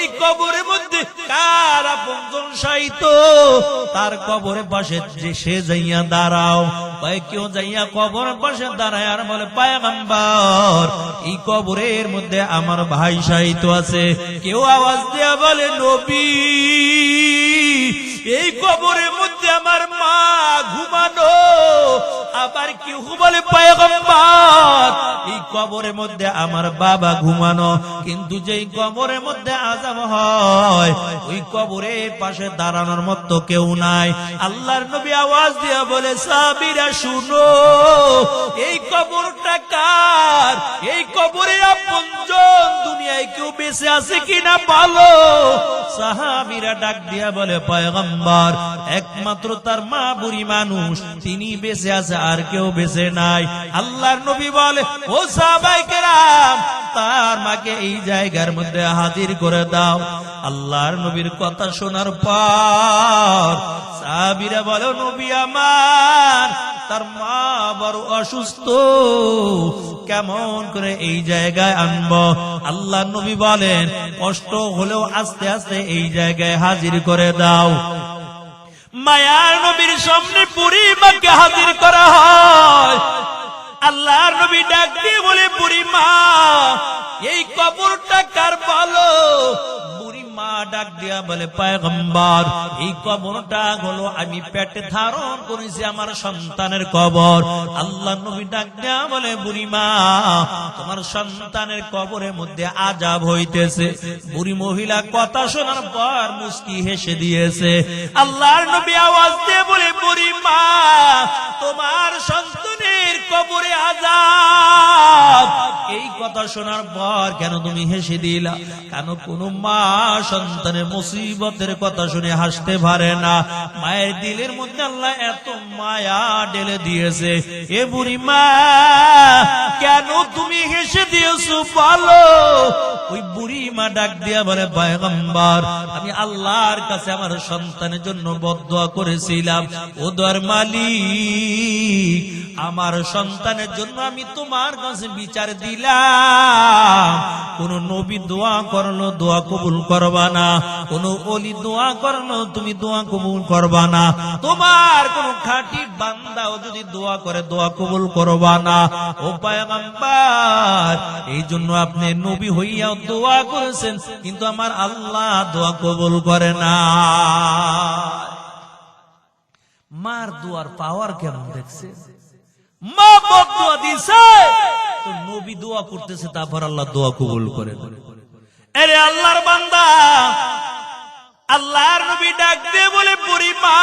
এই কবরের মধ্যে কার আপনজন শায়িত, তার কবরের পাশে যে সে যাইয়া দাঁড়াও। ভাই কেউ যাইয়া কবরের পাশে দাঁড়ায় আর বলে পয়গম্বর এই কবরের মধ্যে আমার ভাই শায়িত আছে। কেউ আওয়াজ দিয়া বলে নবী এই কবরের মধ্যে আমার মা ঘুমানো। আবার কেউ বলে পয়গম্বর এই কবরের মধ্যে আমার বাবা ঘুমানো। কিন্তু যেই কবরের মধ্যে আযাব হয় ওই কবরের পাশে দাঁড়ানোর মতো কেউ নাই। আল্লাহর নবী আওয়াজ দিয়ে বলে সাহাবীরা শুনো এই কবরটা কার, এই কবরের আপনজন দুনিয়ায় কেউ বেঁচে আছে কিনা বলো। সাহাবীরা ডাক দিয়া বলে পয়গম্বর একমাত্র তার মা বুড়ি মানুষ তিনি বেঁচে আছে, আর কেউ বেঁচে নাই। আল্লাহর নবী বলে ও সাহাবায়ে কেরাম তার মাকে এই জায়গার মধ্যে হাজির করে দাও। আল্লাহর নবীর কথা শোনার পর সাহাবীরা বলে নবী আমার তার মা বড় অসুস্থ, কেমন করে এই জায়গায় আনবো। আল্লাহর নবী বলেন কষ্ট হলেও আস্তে আস্তে এই জায়গায় হাজির করে দাও। মায়ার নবীর সামনে বুড়ি মাকে হাজির করা হয়। আল্লাহর নবী ডাক দিয়ে বলে বুড়ি মা এই কবরটা কার বলো। বুড়ি মা ডাক দিয়া বলে পয়গম্বর এই কবরটা হলো আমি পেটে ধারণ করেছি আমার সন্তানের কবর। আল্লাহর নবী ডাক দিয়া বলে বুড়ি মা তোমার সন্তানের কবরের মধ্যে আযাব হইতেছে। বুড়ি মহিলা কথা শোনার পর মুস্কি হেসে দিয়েছে। আল্লাহর নবী আওয়াজ দিয়ে বলে বুড়ি মা তোমার সন্তানের কবরে আযাব। এই কথা শোনার পর কেন তুমি হেসে দিলা? কেন কোন মা সন্তানের মুসিবতের কথা শুনে হাসতে পারে না? মায়ের দিলের মধ্যে আল্লাহ এত মায়া ঢেলে দিয়েছে। এ বুড়ি মা কেন তুমি হেসে দিয়েছো বলো। ওই বুড়ি মা ডাক দিয়া বলে পয়গম্বর আমি আল্লাহর কাছে আমার সন্তানের জন্য বদদোয়া করেছিলাম, ও দয়ার মালিক আমার সন্তানের জন্য আমি তোমার কাছে বিচার দিলাম। কোন নবী দোয়া করলো দোয়া কবুল করবা না, কোন ওলি দোয়া করলো তুমি দোয়া কবুল করবা না, তোমার কোন খাঁটি বান্দাও যদি দোয়া করে দোয়া কবুল করবা না। ও পয়গম্বর এই জন্য আপনি নবী হইয়া দোয়া করেছেন কিন্তু আমার আল্লাহ দোয়া কবুল করে না। মার দোয়ার পাওয়ার কেমন দেখছে? মা বদদোয়া দিছে তো নবী দোয়া করতেছে, তারপর আল্লাহ দোয়া কবুল করে। আরে আল্লাহর বান্দা আল্লাহর নবী ডাক দিয়ে বলে বুড়ি মা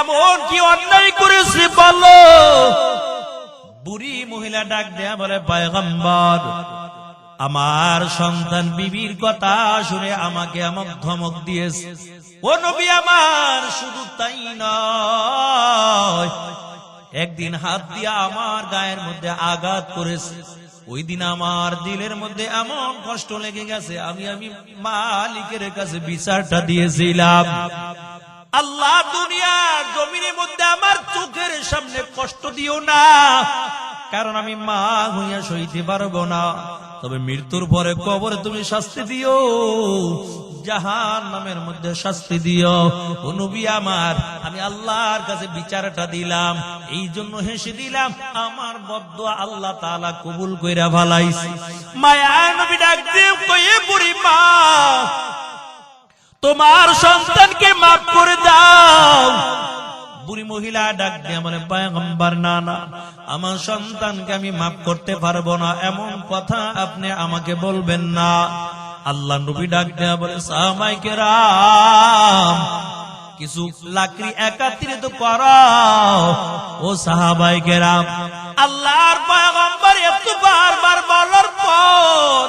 এমন কি অন্যায় করেছে বলো। বুড়ি মহিলা ডাক দেয়া বলে পয়গম্বর আমার সন্তান বিবির কথা শুনে আমাকে এমন ধমক দিয়েছে। ও নবী আমার শুধু তাই নয় একদিন হাত দিয়া আমার গায়ের মধ্যে আঘাত করেছে। ওই দিন আমার দিলের মধ্যে এমন কষ্ট লেগে গেছে আমি মালিকের কাছে বিচারটা দিয়েছিলাম। আল্লাহ দুনিয়ার জমিনের মধ্যে আমার চোখের সামনে কষ্ট দিও না, কারণ আমি মা হইয়া সইতে পারবো না। তবে মৃত্যুর পরে কবরে তুমি শাস্তি দিও, জাহান্নামের মধ্যে শাস্তি দিও। ও নবী আমার আমি আল্লাহর কাছে বিচারটা দিলাম, এই জন্য হেসে দিলাম। আমার বদদোয়া আল্লাহ তাআলা কবুল কইরা ভালাইছে। মায়া নবী ডাক দিয়ে কয়ে বুড়ি মা তোমার সন্তানকে মাফ করে দাও। বুড়ি মহিলা ডাক দিয়ে বলে পয়গম্বর না না আমার সন্তানকে আমি মাফ করতে পারবো না, এমন কথা আপনি আমাকে বলবেন না। আল্লাহ নবী ডাক দিয়ে বলে সাহাবায়ে কেরাম কিছু লাকড়ি একত্রিত করো। ও সাহাবায়ে কেরাম আল্লাহর পয়গম্বর এত বারবার বলার পর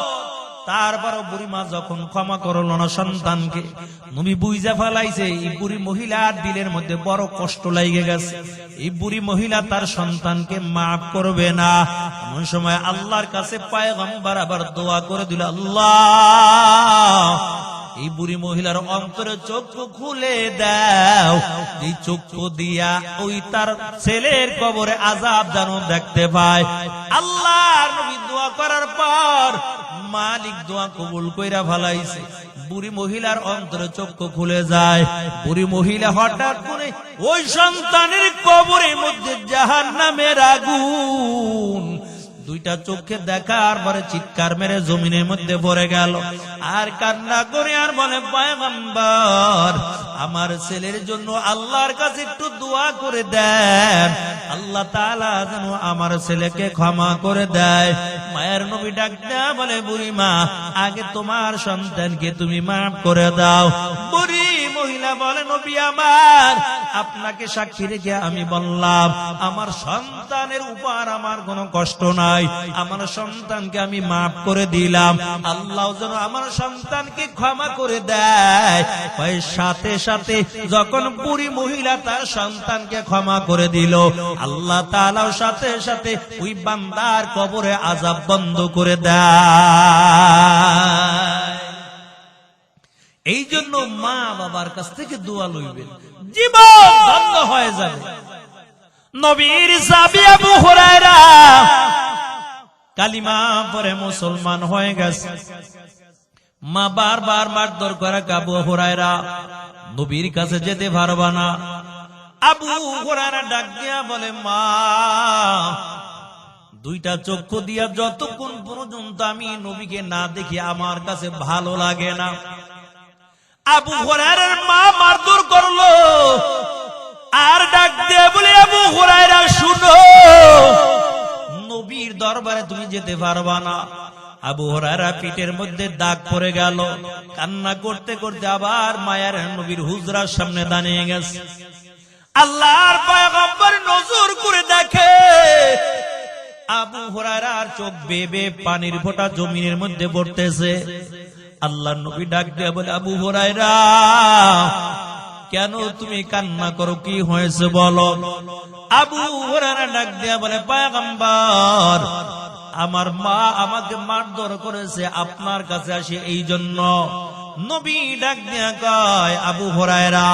তারপর বুড়ি মা যখন ক্ষমা করলো না সন্তানকে, নবী বুঝা ফেলাইছে এই বুড়ি মহিলার দিলের মধ্যে বড় কষ্ট লাগে গেছে। এই বুড়ি মহিলা তার সন্তানকে মাফ করবে না। এমন সময় আল্লাহর কাছে পয়গম্বর আবার দোয়া করে দিল, আল্লাহ এই বুড়ি মহিলার অন্তরে চক্ষু খুলে দাও, এই চক্ষু দিয়া ওই তার ছেলের কবরে আযাব যেন দেখতে পায়। আল্লাহর নবী দোয়া করার পর মালিক দোয়া কবুল কইরা ফেলাইছে। বুড়ি মহিলার অন্তরে চক্ষু খুলে যায়। বুড়ি মহিলা হঠাৎ করে ওই সন্তানের কবরের মধ্যে জাহান্নামের আগুন দুইটা চোখে দেখার পরে চিৎকার মেরে জমিনের মধ্যে পড়ে গেল আর কান্না করে আর বলে, পয়গম্বর, আমার ছেলের জন্য আল্লাহর কাছে একটু দোয়া করে দেন, আল্লাহ তাআলা যেন আমার ছেলেকে ক্ষমা করে দেয়। মায়ের নবী ডাক দেয়া বলে, বুড়ি মা, আগে তোমার সন্তানকে তুমি মাফ করে দাও। বুড়ি মহিলা বলে, নবী আমার, আপনাকে সাক্ষী রেখে আমি বললাম, আমার সন্তানের উপর আমার কোনো কষ্ট নাই, আমার সন্তানকে আমি মাফ করে দিলাম, আল্লাহ যেন আমার সন্তানকে ক্ষমা করে দেয়। সাথে সাথে যখন বুড়ি মহিলা তার সন্তানকে ক্ষমা করে দিল, আল্লাহ তাআলা সাথে সাথে ওই বান্দার কবরে আযাব বন্ধ করে দেয়। এই জন্য মা বাবার কাছ থেকে দোয়া লইবেন, জীবন ধন্য হয়ে যাবে। নবীর সাহাবী আবু হুরায়রা কালিমা পরে মুসলমান হয়ে গেছে। মা বারবার মারধর করে, আবু হুরায়রা নবীর কাছে যেতে পারবা না। আবু হুরায়রা ডাক দিয়া বলে, মা, দুইটা চক্ষু দিয়া যতক্ষণ পর্যন্ত আমি নবীকে না দেখি আমার কাছে ভালো লাগে না। আবু হুরায়রার মা মারধর করলো আর ডাক দিয়ে বলে, আবু হুরায়রা শুনো, নবীর দরবারে তুমি যেতে পারবা না। আবু হুরায়রা পিঠের মধ্যে দাগ পড়ে গেল, কান্না করতে করতে আবার মায়ের নবীর হুজরার সামনে দাঁড়িয়ে গেছে। আল্লাহর পয়গম্বর নজর করে দেখে আবু হুরায়রার চোখ বেয়ে বেয়ে পানির ফোঁটা জমিনের মধ্যে পড়তেছে। আল্লাহর নবী ডাক দিয়ে বলে, আবু হুরায়রা, কেন তুমি কান্না করো, কি হয়েছে বলো? আবু হুরায়রা ডাক দিয়া বলে, পয়গম্বর, আমার মা আমাকে মারধর করেছে, আপনার কাছে আসে এই জন্য। নবী ডাক দিয়া কয়, আবু হুরায়রা,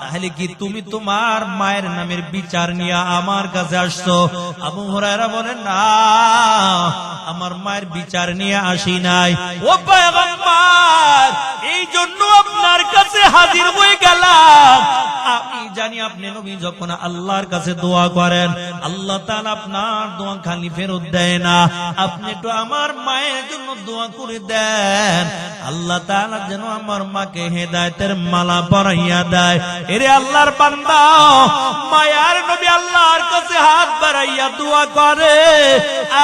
তাহলে কি তুমি তোমার মায়ের নামের বিচার নিয়ে আমার কাছে আসছো? আবু হুরায়রা বলে, না, আমার মায়ের বিচার নিয়ে আসি নাই। ও পয়গম্বর, এই জন্য আপনার কাছে হাজির হয়ে গেলাম। আমি জানি আপনি নবী যখন আল্লাহর কাছে দোয়া করেন, আল্লাহ তাআলা আপনার দোয়া খালি ফেরত দেয় না। আপনি একটু আমার মায়ের জন্য দোয়া করে দেন, আল্লাহ তাআলা যেন আমার মাকে হেদায়েতের মালা পরাইয়া দেয়। এরে আল্লাহর বান্দা, মায়ার নবী আল্লাহর কাছে হাত বাড়াইয়া দোয়া করে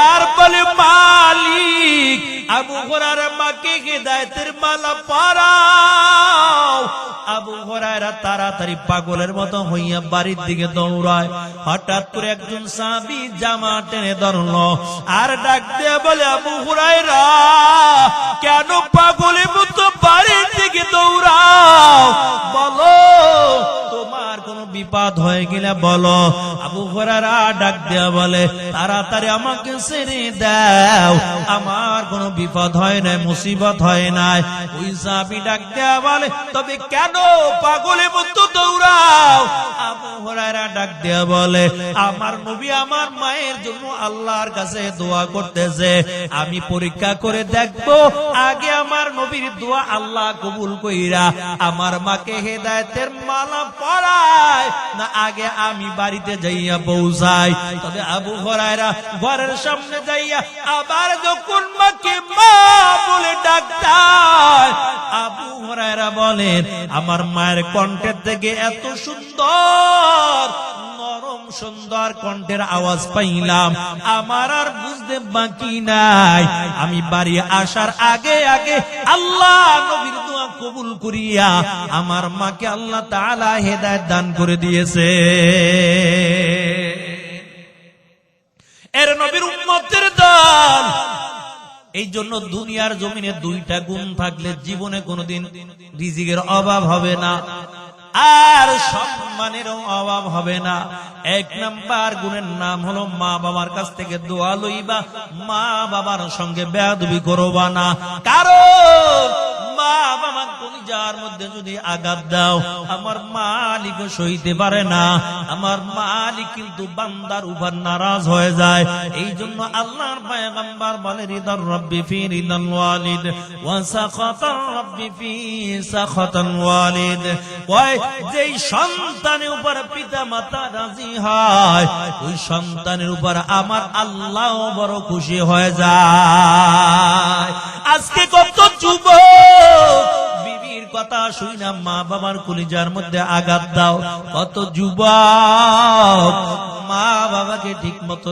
আর বলে, মালিক, আবু হুরায়রা মাকে হেদায়েতের মালা পরাও। আবু হুরায়রা তাড়াতাড়ি পাগলের মতো হইয়া বাড়ির দিকে দৌড়ায়। হঠাৎ করে একজন সাহাবী জামা টেনে ধরলো আর ডাক দিয়ে বলে, আবু হুরায়রা, কেন পাগলের মতো বাড়ির দিকে দৌড়াও? বলো, তোমার কোনো বিপদ হয়ে গেলে বলো। আবু হুরায়রা ডাক দিয়া বলে, তাড়াতাড়ি আমাকে ছেড়ে দাও, আমার কোনো বিপদ হয় নাই, মুসিবত হয় নাই। ওই সাহাবী ডাক দিয়া বলে, তবে কেন পাগলের মতো দৌড়াও? আবু হুরায়রা ডাক দিয়া বলে, আমার নবী আমার মায়ের জন্য আল্লাহর কাছে দোয়া করতেছে, আমি পরীক্ষা করে দেখবো আগে আমার নবীর দোয়া আল্লাহ কবুল কইরা আমার মাকে হেদায়েতের মালা পরায় না আগে আমি বাড়িতে যাইয়া পৌঁছাই। তবে আবু হুরায়রা ঘরের সামনে যাইয়া আবার যখন মাকে মা বলে ডাকতায়, আবু হুরায়রা বলেন, আমার মায়ের কণ্ঠের থেকে এত সুন্দর নরম সুন্দর কণ্ঠের আওয়াজ পাইলাম, আমার আর বুঝতে বাকি নাই। আমি বাড়ি আসার আগে আগে আল্লাহ নবীর দোয়া কবুল করিয়া আমার মাকে আল্লাহ তাআলা হেদায়েত দান করে দিয়েছে। এর নবীর উম্মতের দল। এই জন্য দুনিয়ার জমিনে দুইটা গুণ থাকলে জীবনে কোনোদিন রিজিকের অভাব হবে না আর সম্মানেরও অভাব হবে না। এক নাম্বার গুণের নাম হলো মা বাবার কাছ থেকে দোয়া লইবা, মা বাবার সঙ্গে বেয়াদবি করবা না। কারণ মা বাবার কলিজার মধ্যে যদি আঘাত দাও, আমার মালিক সইতে পারে না। আমার মালিক কিন্তু বান্দার উপর নারাজ হয়ে যায়। এই জন্য আল্লাহর পয়গম্বর বলে, রিদার রব্বি ফি রিদাল ওয়ালিদ ওয়া সাখাতার রব্বি ফি সাখাতাল ওয়ালিদ। কয় যেই সন্তানের উপর পিতা মাতা রাজি হয়, ওই সন্তানের উপর আমার আল্লাহ বড় খুশি হয়ে যায়। আজকে কত যুবক বিবির কথা শুই না মা বাবার কলিজার মধ্যে আঘাত দাও। কত যুবক মা বাবাকে ঠিক মতো